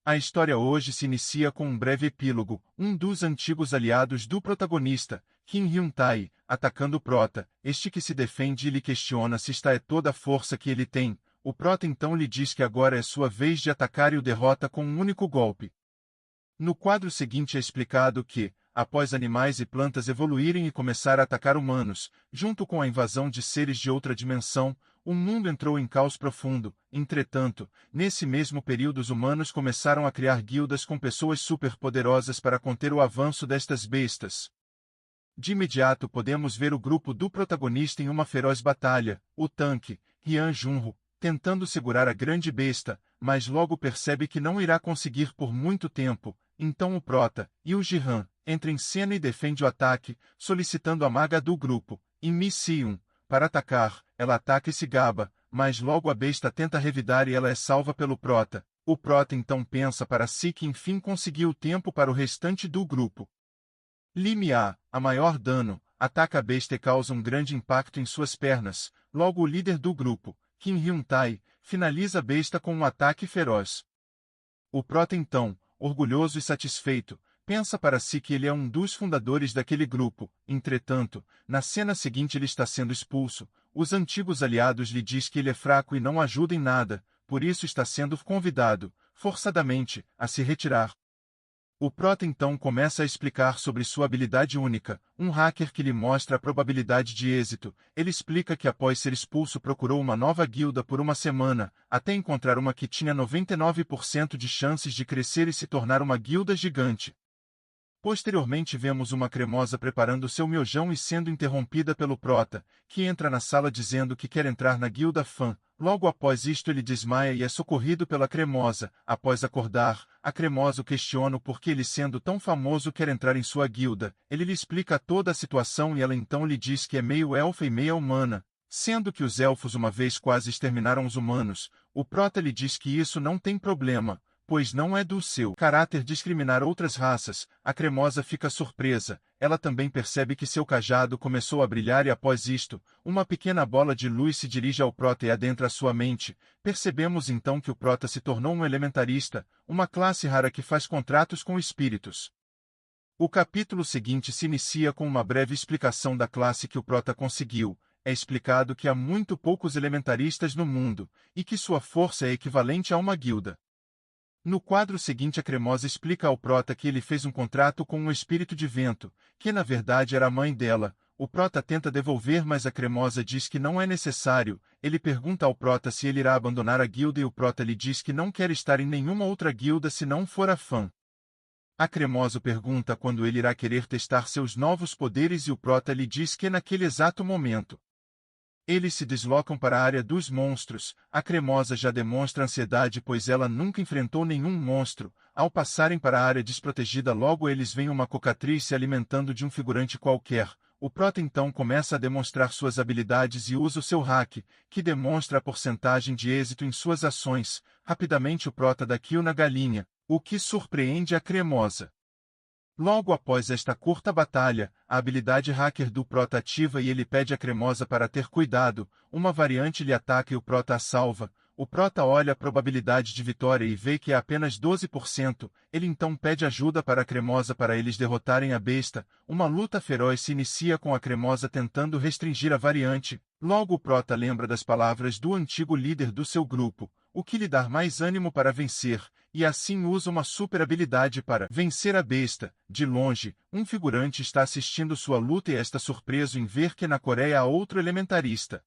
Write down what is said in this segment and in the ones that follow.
A história hoje se inicia com um breve epílogo, um dos antigos aliados do protagonista, Kim Hyun-tae, atacando o Prota, este que se defende e lhe questiona se esta é toda a força que ele tem. O Prota então lhe diz que agora é sua vez de atacar e o derrota com um único golpe. No quadro seguinte é explicado que, após animais e plantas evoluírem e começar a atacar humanos, junto com a invasão de seres de outra dimensão, o mundo entrou em caos profundo. Entretanto, nesse mesmo período os humanos começaram a criar guildas com pessoas superpoderosas para conter o avanço destas bestas. De imediato podemos ver o grupo do protagonista em uma feroz batalha, o tanque, Hyun Junho, tentando segurar a grande besta, mas logo percebe que não irá conseguir por muito tempo. Então o Prota e o Jihan entram em cena e defendem o ataque, solicitando a maga do grupo, Mi Seon, para atacar. Ela ataca e se gaba, mas logo a besta tenta revidar e ela é salva pelo Prota. O Prota então pensa para si que enfim conseguiu tempo para o restante do grupo. Limia, a maior dano, ataca a besta e causa um grande impacto em suas pernas. Logo o líder do grupo, Kim Hyun-tae, finaliza a besta com um ataque feroz. O Prota então, orgulhoso e satisfeito, pensa para si que ele é um dos fundadores daquele grupo. Entretanto, na cena seguinte ele está sendo expulso. Os antigos aliados lhe diz que ele é fraco e não ajuda em nada, por isso está sendo convidado, forçadamente, a se retirar. O Prota então começa a explicar sobre sua habilidade única, um hacker que lhe mostra a probabilidade de êxito. Ele explica que após ser expulso procurou uma nova guilda por uma semana, até encontrar uma que tinha 99% de chances de crescer e se tornar uma guilda gigante. Posteriormente vemos uma cremosa preparando seu miojão e sendo interrompida pelo Prota, que entra na sala dizendo que quer entrar na guilda fã. Logo após isto ele desmaia e é socorrido pela cremosa. Após acordar, a cremosa o questiona por que ele sendo tão famoso quer entrar em sua guilda. Ele lhe explica toda a situação e ela então lhe diz que é meio elfa e meia humana, sendo que os elfos uma vez quase exterminaram os humanos. O Prota lhe diz que isso não tem problema, pois não é do seu caráter discriminar outras raças. A cremosa fica surpresa. Ela também percebe que seu cajado começou a brilhar e após isto, uma pequena bola de luz se dirige ao Prota e adentra sua mente. Percebemos então que o Prota se tornou um elementarista, uma classe rara que faz contratos com espíritos. O capítulo seguinte se inicia com uma breve explicação da classe que o Prota conseguiu. É explicado que há muito poucos elementaristas no mundo, e que sua força é equivalente a uma guilda. No quadro seguinte a cremosa explica ao Prota que ele fez um contrato com um espírito de vento, que na verdade era a mãe dela. O Prota tenta devolver mas a cremosa diz que não é necessário. Ele pergunta ao Prota se ele irá abandonar a guilda e o Prota lhe diz que não quer estar em nenhuma outra guilda se não for a fã. A cremosa pergunta quando ele irá querer testar seus novos poderes e o Prota lhe diz que naquele exato momento. Eles se deslocam para a área dos monstros. A cremosa já demonstra ansiedade pois ela nunca enfrentou nenhum monstro. Ao passarem para a área desprotegida logo eles veem uma cocatriz se alimentando de um figurante qualquer. O Prota então começa a demonstrar suas habilidades e usa o seu hack, que demonstra a porcentagem de êxito em suas ações. Rapidamente o Prota dá kill na galinha, o que surpreende a cremosa. Logo após esta curta batalha, a habilidade hacker do Prota ativa e ele pede à cremosa para ter cuidado. Uma variante lhe ataca e o Prota a salva. O Prota olha a probabilidade de vitória e vê que é apenas 12%. Ele então pede ajuda para a cremosa para eles derrotarem a besta. Uma luta feroz se inicia com a cremosa tentando restringir a variante. Logo o Prota lembra das palavras do antigo líder do seu grupo, o que lhe dá mais ânimo para vencer, e assim usa uma super habilidade para vencer a besta. De longe, um figurante está assistindo sua luta e está surpreso em ver que na Coreia há outro elementarista.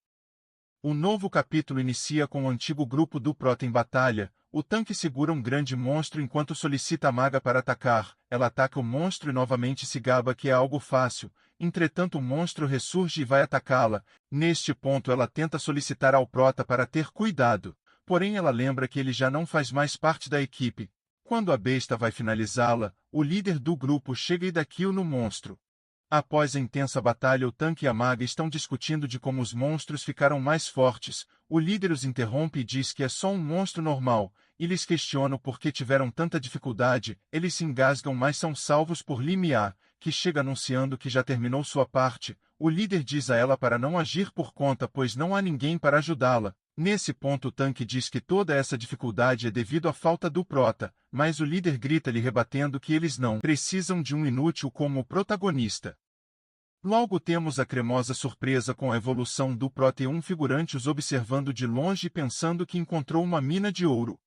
O novo capítulo inicia com o antigo grupo do Prota em batalha. O tanque segura um grande monstro enquanto solicita a maga para atacar. Ela ataca o monstro e novamente se gaba que é algo fácil. Entretanto o monstro ressurge e vai atacá-la. Neste ponto ela tenta solicitar ao Prota para ter cuidado. Porém ela lembra que ele já não faz mais parte da equipe. Quando a besta vai finalizá-la, o líder do grupo chega e dá kill no monstro. Após a intensa batalha o tanque e a maga estão discutindo de como os monstros ficaram mais fortes. O líder os interrompe e diz que é só um monstro normal, e lhes questiona por que tiveram tanta dificuldade. Eles se engasgam mas são salvos por Limia, que chega anunciando que já terminou sua parte. O líder diz a ela para não agir por conta pois não há ninguém para ajudá-la. Nesse ponto o tanque diz que toda essa dificuldade é devido à falta do prota, mas o líder grita-lhe rebatendo que eles não precisam de um inútil como o protagonista. Logo temos a cremosa surpresa com a evolução do prota e um figurante os observando de longe e pensando que encontrou uma mina de ouro.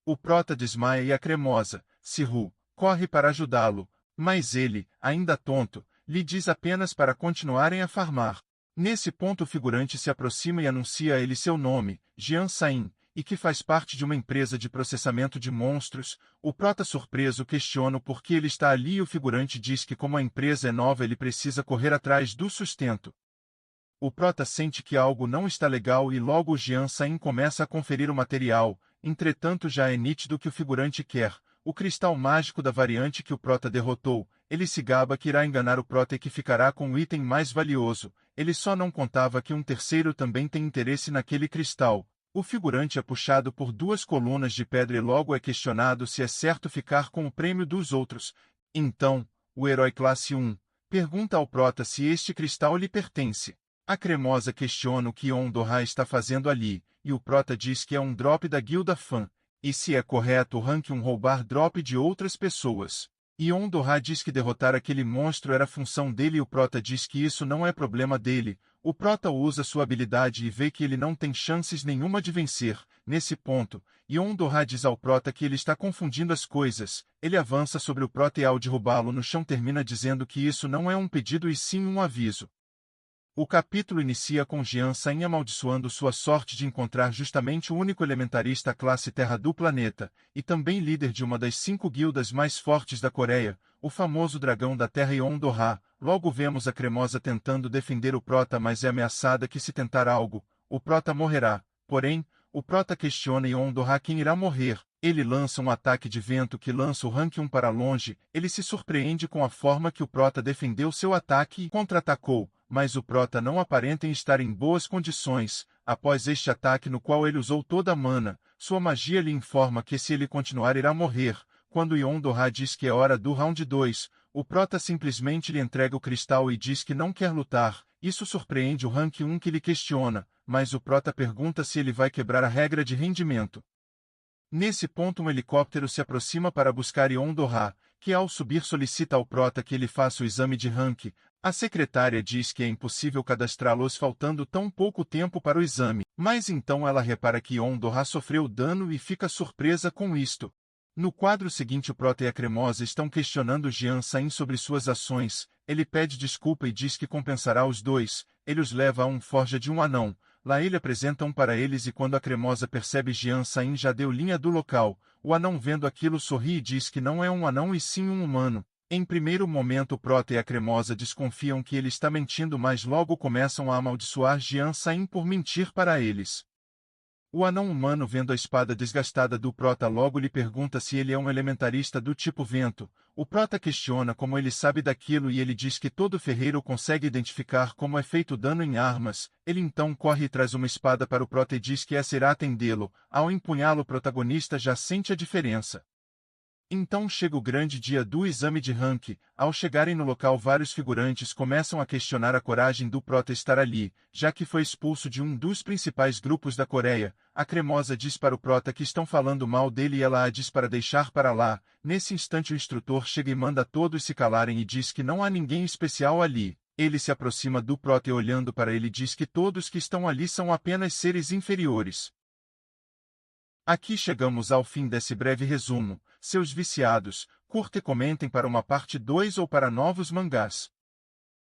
O prota desmaia e a cremosa, Siru, corre para ajudá-lo, mas ele, ainda tonto, lhe diz apenas para continuarem a farmar. Nesse ponto o figurante se aproxima e anuncia a ele seu nome, Jian Sain, e que faz parte de uma empresa de processamento de monstros. O prota surpreso questiona o porquê ele está ali e o figurante diz que como a empresa é nova ele precisa correr atrás do sustento. O prota sente que algo não está legal e logo o Jian Sain começa a conferir o material, entretanto já é nítido que o figurante quer o cristal mágico da variante que o prota derrotou. Ele se gaba que irá enganar o prota e que ficará com o item mais valioso. Ele só não contava que um terceiro também tem interesse naquele cristal. O figurante é puxado por duas colunas de pedra e logo é questionado se é certo ficar com o prêmio dos outros. Então, o herói classe 1 pergunta ao prota se este cristal lhe pertence. A cremosa questiona o que Yondoha está fazendo ali, e o prota diz que é um drop da guilda Fan, e se é correto o rank 1 roubar drop de outras pessoas. Yondoha diz que derrotar aquele monstro era função dele e o prota diz que isso não é problema dele. O prota usa sua habilidade e vê que ele não tem chances nenhuma de vencer. Nesse ponto, Yondoha diz ao prota que ele está confundindo as coisas. Ele avança sobre o prota e ao derrubá-lo no chão termina dizendo que isso não é um pedido e sim um aviso. O capítulo inicia com Jian Sain amaldiçoando sua sorte de encontrar justamente o único elementarista classe Terra do planeta, e também líder de uma das 5 guildas mais fortes da Coreia, o famoso dragão da Terra Yondoha. Logo vemos a cremosa tentando defender o prota, mas é ameaçada que se tentar algo, o prota morrerá. Porém, o prota questiona Yondoha quem irá morrer. Ele lança um ataque de vento que lança o rank 1 para longe. Ele se surpreende com a forma que o prota defendeu seu ataque e contra-atacou, mas o prota não aparenta estar em boas condições. Após este ataque no qual ele usou toda a mana, sua magia lhe informa que se ele continuar irá morrer. Quando Yondoha diz que é hora do round 2, o prota simplesmente lhe entrega o cristal e diz que não quer lutar. Isso surpreende o rank 1 que lhe questiona, mas o prota pergunta se ele vai quebrar a regra de rendimento. Nesse ponto um helicóptero se aproxima para buscar Yondoha, que ao subir solicita ao prota que ele faça o exame de rank. A secretária diz que é impossível cadastrá-los faltando tão pouco tempo para o exame, mas então ela repara que Yondoha sofreu dano e fica surpresa com isto. No quadro seguinte o prota e a cremosa estão questionando Jian Sain sobre suas ações. Ele pede desculpa e diz que compensará os dois. Ele os leva a um forja de um anão. Lá ele apresenta um para eles e quando a cremosa percebe Jian Sain já deu linha do local. O anão vendo aquilo sorri e diz que não é um anão e sim um humano. Em primeiro momento o prota e a cremosa desconfiam que ele está mentindo, mas logo começam a amaldiçoar Jian Sain por mentir para eles. O anão humano vendo a espada desgastada do prota logo lhe pergunta se ele é um elementarista do tipo vento. O prota questiona como ele sabe daquilo e ele diz que todo ferreiro consegue identificar como é feito dano em armas. Ele então corre e traz uma espada para o prota e diz que essa irá atendê-lo. Ao empunhá-lo o protagonista já sente a diferença. Então chega o grande dia do exame de rank. Ao chegarem no local vários figurantes começam a questionar a coragem do prota estar ali, já que foi expulso de um dos principais grupos da Coreia. A cremosa diz para o prota que estão falando mal dele e ela a diz para deixar para lá. Nesse instante o instrutor chega e manda todos se calarem e diz que não há ninguém especial ali. Ele se aproxima do prota e olhando para ele diz que todos que estão ali são apenas seres inferiores. Aqui chegamos ao fim desse breve resumo. Seus viciados, curta e comentem para uma parte 2 ou para novos mangás.